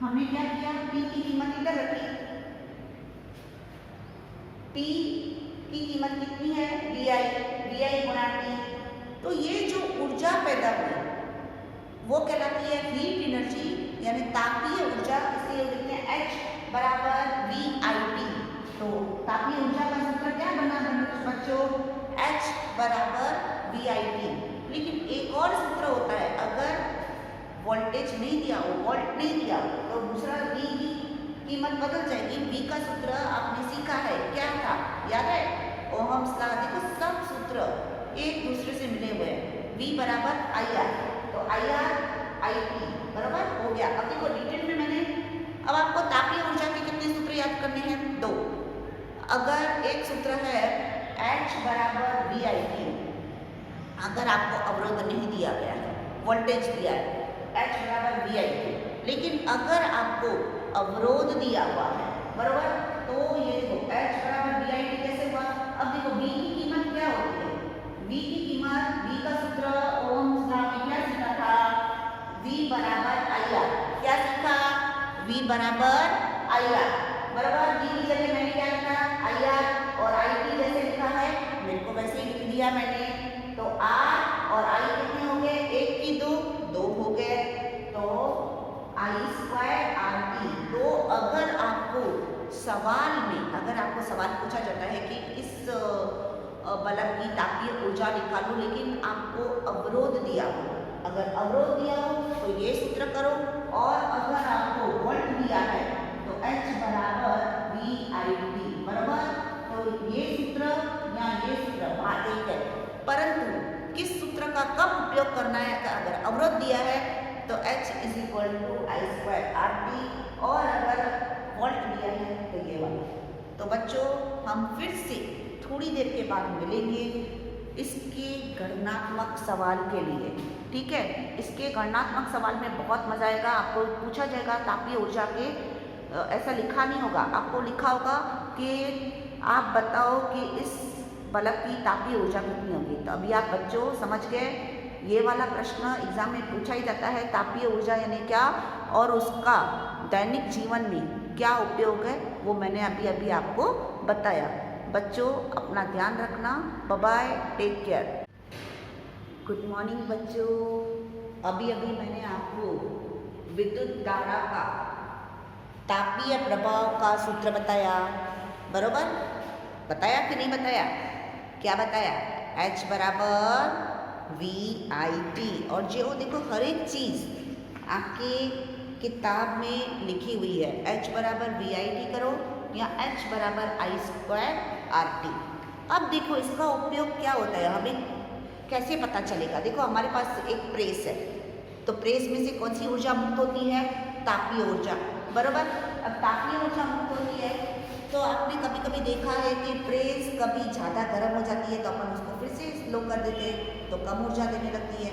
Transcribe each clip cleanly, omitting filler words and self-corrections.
हमने क्या किया, P की कीमत इधर रखी। P की कीमत कितनी है, VI गुणा T। तो ये जो ऊर्जा पैदा हुई वो कहलाती है हीट एनर्जी, यानी तापीय ऊर्जा। इसलिए लिखते हैं H बराबर VIT। तो तापीय ऊर्जा का सूत्र क्या बना बच्चों, H बराबर VIT। लेकिन एक और सूत्र होता है, अगर वोल्टेज नहीं दिया हो, वोल्ट नहीं दिया हो, तो दूसरा V की कीमत बदल जाएगी। V का सूत्र आपने सीखा है, क्या था याद है, ओहम्स लॉ। देखो सब सूत्र एक दूसरे से मिले हुए हैं। V बराबर IR, तो IR IT बराबर हो गया। अब देखो डिटेल में मैंने, अब आपको तापीय ऊर्जा के कितने सूत्र याद करने हैं, 2। अगर एक सूत्र है H बराबर VIT, अगर आपको अवरोध नहीं दिया गया है, वोल्टेज दिया है H बराबर VIT, लेकिन अगर आपको अवरोध दिया हुआ है बराबर, तो ये देखो H बराबर VIT कैसे हुआ। अब देखो V की कीमत क्या होती है, V की कीमत, V का सूत्र ओहम्स लॉ में क्या सीखा था, V बराबर IR। क्या सीखा, V बराबर IR बराबर। V की जगह मैंने क्या लिखा, IR, और IT जैसे लिखा है मेरे को वैसे ही लिख दिया मैंने। तो R और I कितने हो गए, 1 की 2 हो गए, तो I² RT। तो अगर आपको सवाल में, अगर आपको सवाल पूछा जाता है कि इस बल्ब की तापीय ऊर्जा निकालो, लेकिन आपको अवरोध दिया हो, अगर अवरोध दिया हो तो ये सूत्र करो, और अगर आपको वोल्ट दिया है तो H बराबर VIT बराबर। तो ये सूत्र या ये सूत्र बात एक है, परंतु किस सूत्र का कब उपयोग करना है। अगर अवरोध दिया है तो H = I² RT, और अगर वोल्ट दिया है तो ये वाला। तो बच्चों हम फिर से थोड़ी देर के बाद मिलेंगे इसके गणनात्मक सवाल के लिए, ठीक है। इसके गणनात्मक सवाल में बहुत मजा आएगा। आपको पूछा जाएगा तापीय ऊर्जा के, ऐसा लिखा नहीं होगा, आपको लिखा होगा कि आप बताओ कि इस बल्ब की तापीय ऊर्जा कितनी होगी। तो अभी आप बच्चों समझ गए, ये वाला प्रश्न एग्जाम में पूछा ही जाता है, तापीय ऊर्जा यानी क्या और उसका दैनिक जीवन में क्या उपयोग है, वो मैंने अभी आपको बताया। बच्चों अपना ध्यान रखना, bye bye, take care. Good morning बच्चों। अभी मैंने आपको विद्युत धारा का तापीय प्रभाव का सूत्र बताया, बरोबर बताया कि नहीं बताया, क्या बताया, H बराबर VIT। और जो देखो हर एक चीज़ आपके किताब में लिखी हुई है, H बराबर VIT करो या H बराबर I² RT। अब देखो इसका उपयोग क्या होता है, हमें कैसे पता चलेगा। देखो हमारे पास एक प्रेस है, तो प्रेस में से कौन सी ऊर्जा मुक्त होती है, तापीय ऊर्जा, बराबर। अब तापीय ऊर्जा मुक्त होती है तो आपने कभी कभी देखा है कि प्रेस कभी ज़्यादा गर्म हो जाती है तो अपन उसको फिर से स्लो कर देते हैं, तो कम ऊर्जा देने लगती है।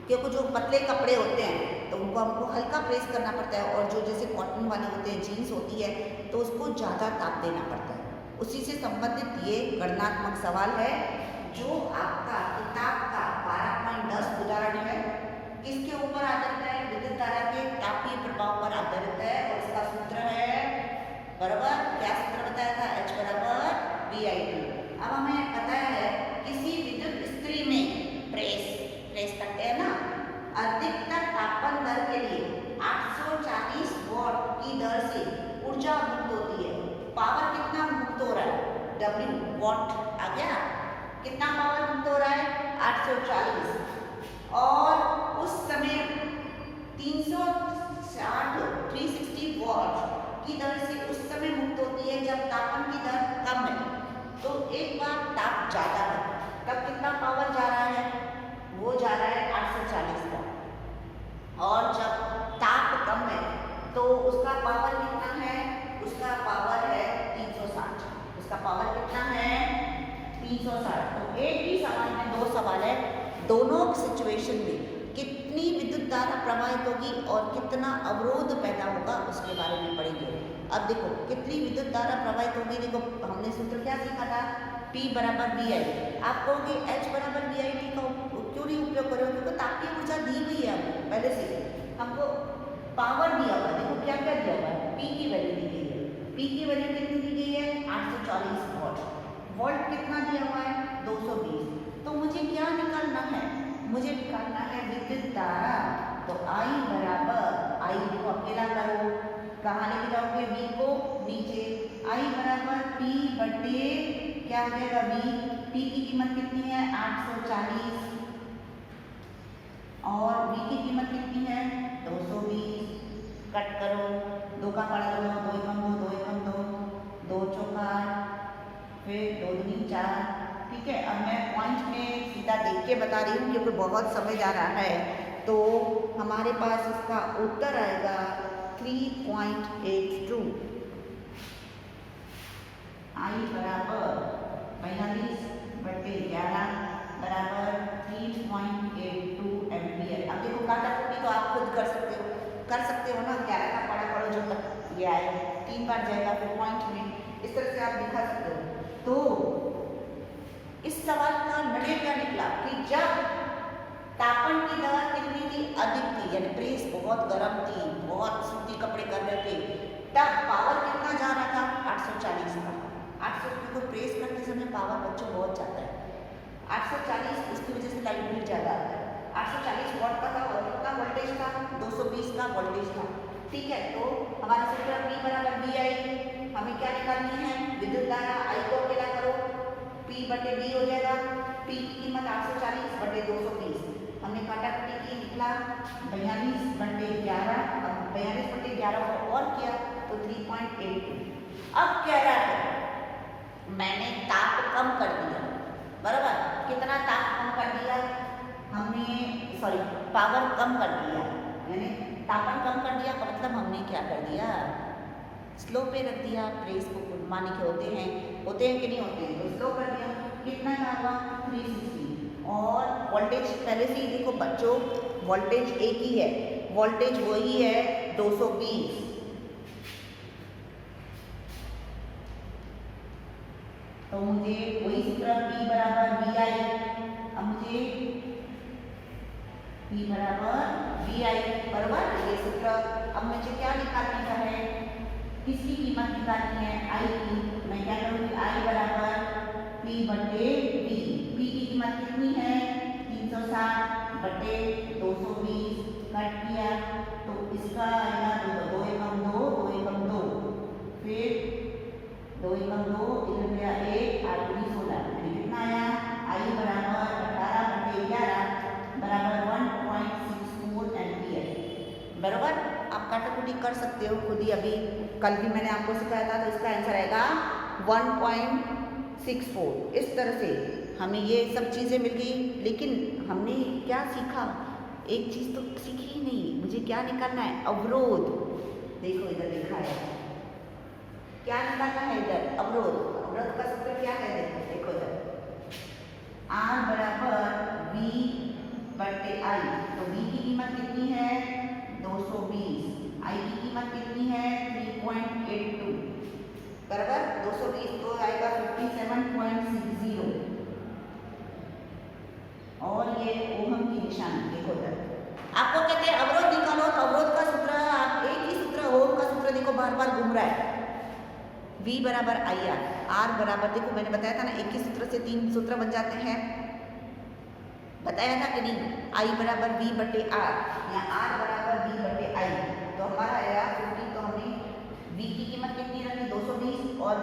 क्योंकि जो पतले कपड़े होते हैं तो उनको हमको हल्का प्रेस करना पड़ता है, और जो जैसे कॉटन वाले होते हैं, जीन्स होती है, तो उसको ज़्यादा ताप देना पड़ता है। उसी से संबंधित ये गणनात्मक सवाल है जो आपका किताब का 12.10 उदाहरण है। किसके ऊपर आधारित है, विद्युत धारा के तापीय प्रभाव पर आधारित है, और इसका सूत्र है, बराबर क्या सूत्र बताया था, H बराबर VIT। अब हमें बताया है किसी विद्युत इस्त्री में प्रेस करते हैं ना, अधिकतर तापमान दर के लिए 840 वॉट की दर से ऊर्जा मुक्त होती है। पावर कितना मुक्त हो रहा है, W वॉट आ गया, कितना पावर मुक्त हो रहा है, 840, और उस समय 360 वॉट की दर से उस समय मुक्त होती है जब तापमान की दर कम है। तो एक बार ताप ज़्यादा है तब कितना पावर जा रहा है, वो जा रहा है 840 का, और जब ताप कम है तो उसका पावर कितना है, उसका पावर है 360। उसका पावर कितना है, 360। तो एक ही सवाल में दो सवाल है, दोनों सिचुएशन में कितनी विद्युत धारा प्रवाहित होगी और कितना अवरोध पैदा होगा उसके बारे में पढ़ेंगे। अब देखो कितनी विद्युत धारा प्रवाहित होगी, देखो हमने सूत्र क्या सीखा था, P बराबर VI। आप कहोगे H बराबर VIT का क्यों नहीं उपयोग करो, क्योंकि तापीय ऊर्जा दी हुई है हमको पहले से, हमको पावर दिया हुआ है, देखो क्या क्या दिया हुआ है, P की वैल्यू दी गई है। P की वैल्यू कितनी दी गई है? 840 वॉट। वोल्ट कितना दिया हुआ है? 220। तो मुझे क्या निकालना है? मुझे निकालना है विद्युत धारा। तो I बराबर, I को अकेला करो, कहाँ लेके जाओगे? V को नीचे। I बराबर P बटे क्या हो जाएगा? V। P की कीमत कितनी है? 840 और V की कीमत कितनी है? 220। कट करो, 2 का पाड़ा करो, 2 एकम 2, 2 एकम 2, 2 चौका, फिर 2 दूनी 4। ठीक है, अब मैं पॉइंट में सीधा देख के बता रही हूँ क्योंकि बहुत समय जा रहा है। तो हमारे पास इसका उत्तर आएगा 3.82। I बराबर 45 बटे 11 बराबर 3.82 एम्पियर। अब देखो काटाकुटी तो आप खुद कर सकते हो ना। 11 का पड़ा पड़ो जो तक ये आए 3 बार जाएगा फिर पॉइंट में, इस तरह से आप दिखा सकते हो। तो इस सवाल का निर्णय क्या निकला कि जब तापन की दर कितनी थी? अधिक थी, यानी प्रेस बहुत गर्म थी, बहुत सूती कपड़े कर रहे थे, तब पावर कितना जा रहा था? 840 का। 800 को प्रेस करते समय पावर बच्चों बहुत जाता है। 840, उसकी वजह से लाइट बिल ज़्यादा आता है। 840 वॉट का था और कितना वोल्टेज था? 220 का वोल्टेज था। ठीक है, तो हमारा सूत्र P बराबर VI। हमें क्या निकालनी है? विद्युत धारा। I को अकेला करो, P बटे V हो जाएगा। P की कीमत 840 बटे 220। हमने काटाकुटी की, निकला 42 बटे 11। अब 42 बटे 11 को और किया तो 3.82। अब कह रहा है मैंने ताप कम कर दिया, बराबर। कितना ताप कम कर दिया? पावर कम कर दिया, यानी तापन कम कर दिया। का मतलब हमने क्या कर दिया? स्लो पे रख दिया। प्रेस को माने के होते हैं कि नहीं होते हैं, तो स्लो कर दिया। कितना का हुआ? 360। और वोल्टेज पहले से ही देखो बच्चों, वोल्टेज एक ही है, वोल्टेज वही है 220। तो मुझे वही सूत्र P बराबर VI। अब मुझे P बराबर VI बराबर ये सूत्र। अब मुझे क्या निकालने का है? किसकी कीमत निकालनी है? I की। मैं क्या करूँगी? I बराबर P बटे V। P की कीमत कितनी है? 360 बटे 220। कट किया तो इसका आएगा 2 एकम 2, 2 एकम 2, फिर 2 एकम 2, इधर गया 1, 8 दूनी 16। कितना आया? I बराबर 18 बटे 11 बराबर 1.64 एम्पियर। बराबर, आप काटाकुटी कर सकते हो खुद ही। अभी कल भी मैंने आपको सिखाया था, तो इसका आंसर आएगा 1.64। इस तरह से हमें ये सब चीज़ें मिल गई, लेकिन हमने क्या सीखा? एक चीज़ तो सीखी ही नहीं। मुझे क्या निकालना है? अवरोध। देखो इधर लिखा है, क्या निकालना है इधर? अवरोध। अवरोध का सूत्र क्या है? देखो इधर R बराबर V बटे I। तो V की कीमत कितनी है? 220। I की कीमत कितनी है? 3.82 बराबर 220, तो आएगा 57.60। और ये ओहम की निशानी देखो इधर। आपको कहते हैं अवरोध निकालो, तो अवरोध का सूत्र आप एक ही सूत्र, ओम का सूत्र देखो बार बार घूम रहा है। V बराबर IR। R बराबर, देखो मैंने बताया था ना, एक ही सूत्र से 3 सूत्र बन जाते हैं, बताया था कि नहीं? I बराबर V बटे R या R बराबर V बटे I। तो हमारा आया 50। तो हमने V की कीमत कितनी रखी? 220 और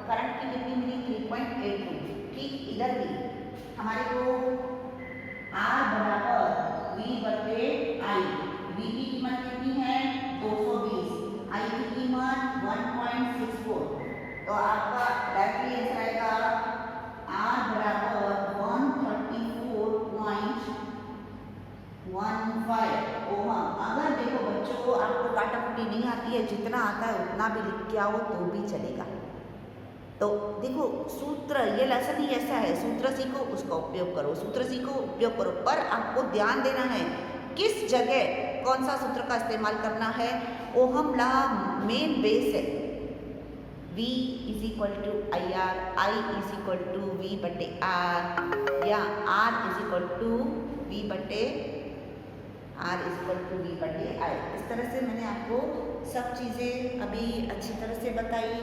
करंट की कितनी मिली? 3.82। ठीक, इधर भी हमारे को R बराबर V बटे I। V की कीमत कितनी है? 220। I की कीमत 1.64। तो आपका डायरेक्टली आंसर आएगा R बराबर 134.15 ओहम। अगर देखो बच्चों आपको काटाकुटी नहीं आती है, जितना आता है उतना भी लिख के आओ तो भी चलेगा। तो देखो सूत्र, ये लेसन ही ऐसा है, सूत्र सीखो उसका उपयोग करो, सूत्र सीखो उपयोग करो, पर आपको ध्यान देना है किस जगह कौन सा सूत्र का इस्तेमाल करना है। ओहम लॉ मेन बेस है। V is equal to IR, I is equal to V बटे R, या R is equal to V बटे आर इक्वल टू वी बटे आई। इस तरह से मैंने आपको सब चीज़ें अभी अच्छी तरह से बताई,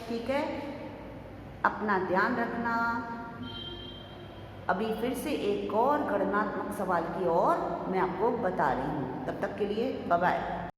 ठीक है। अपना ध्यान रखना। अभी फिर से एक और गणनात्मक सवाल की ओर मैं आपको बता रही हूँ। तब तक के लिए बाय बाय।